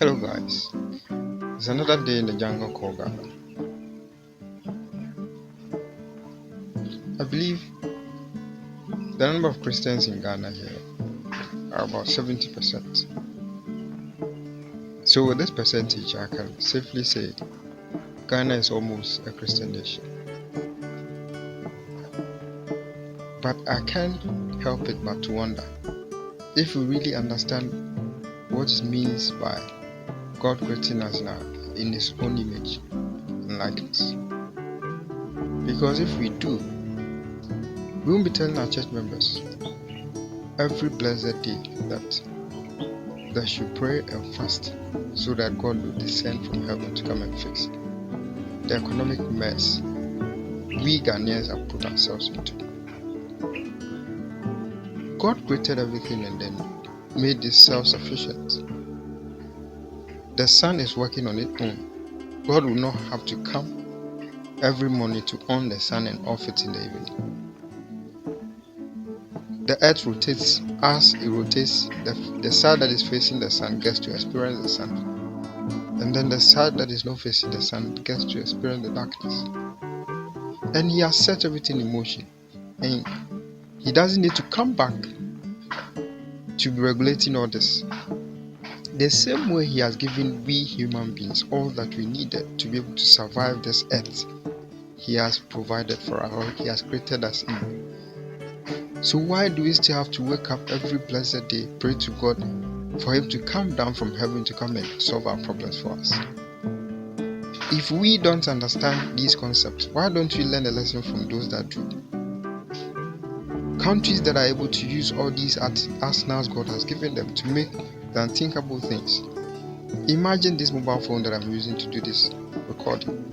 Hello guys, it's another day in the jungle called Ghana. I believe the number of Christians in Ghana here are about 70%. So with this percentage, I can safely say Ghana is almost a Christian nation. But I can't help it but to wonder if we really understand what it means by God creating us now in His own image and likeness. Because if we do, we won't be telling our church members every blessed day that they should pray and fast so that God will descend from heaven to come and fix the economic mess we Ghanaians have put ourselves into. God created everything and then made it self-sufficient. The sun is working on its own. God will not have to come every morning to on the sun and off it in the evening. The earth rotates as it rotates. The side that is facing the sun gets to experience the sun, and then the side that is not facing the sun gets to experience the darkness. And He has set everything in motion, and He doesn't need to come back to be regulating all this. The same way He has given we human beings all that we needed to be able to survive this earth, He has provided for us, or He has created us in. So why do we still have to wake up every blessed day, pray to God for Him to come down from heaven to come and solve our problems for us? If we don't understand these concepts, why don't we learn a lesson from those that do? Countries that are able to use all these arsenals God has given them to make the unthinkable things. Imagine this mobile phone that I'm using to do this recording.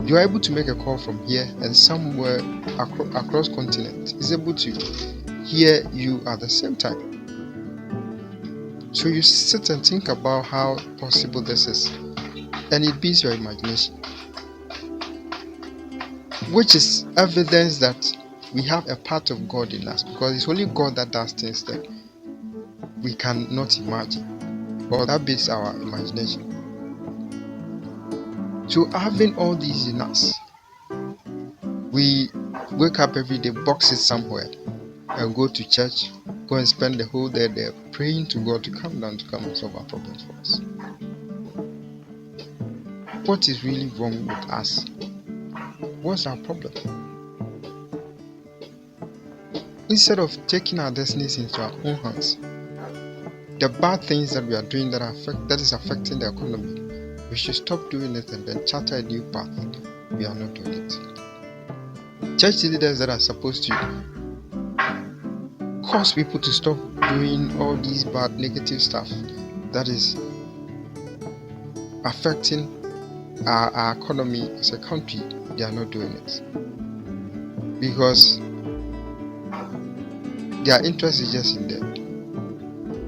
You are able to make a call from here, and somewhere across continent is able to hear you at the same time. So you sit and think about how possible this is, and it beats your imagination, which is evidence that we have a part of God in us, because it's only God that does things that we cannot imagine, or that beats our imagination. So having all these in us, we wake up every day, box it somewhere, and go to church, go and spend the whole day there praying to God to come down to come and solve our problems for us. What is really wrong with us? What's our problem? Instead of taking our destinies into our own hands, the bad things that we are doing that is affecting the economy, we should stop doing it and then charter a new path. We are not doing it. Church leaders that are supposed to cause people to stop doing all these bad negative stuff that is affecting our economy as a country, they are not doing it because their interest is just in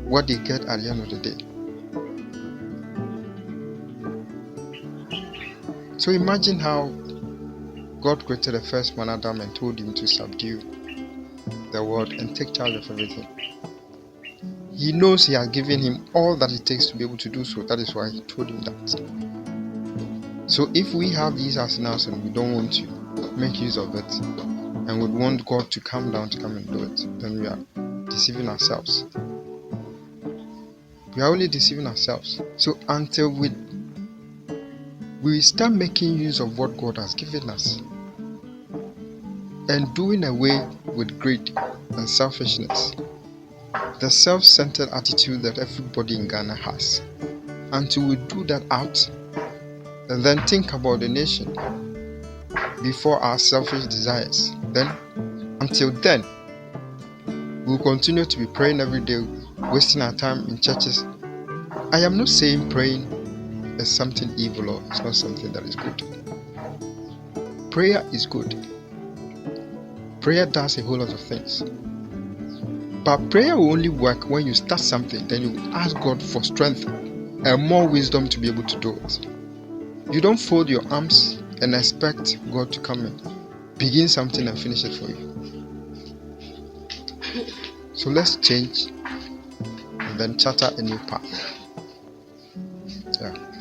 what they get at the end of the day. So imagine how God created the first man, Adam, and told him to subdue the world and take charge of everything. He knows He has given him all that it takes to be able to do so. That is why He told him that. So if we have these arsenals and we don't want to make use of it, and would want God to come down to come and do it, then we are deceiving ourselves. We are only deceiving ourselves. So until we start making use of what God has given us and doing away with greed and selfishness, the self-centered attitude that everybody in Ghana has, until we do that out and then think about the nation before our selfish desires, then until then we'll continue to be praying every day, wasting our time in churches. I am not saying praying is something evil or it's not something that is good. Prayer is good. Prayer does a whole lot of things. But prayer will only work when you start something, then you ask God for strength and more wisdom to be able to do it. You don't fold your arms and expect God to come and begin something and finish it for you. So let's change and then charter a new path. Yeah.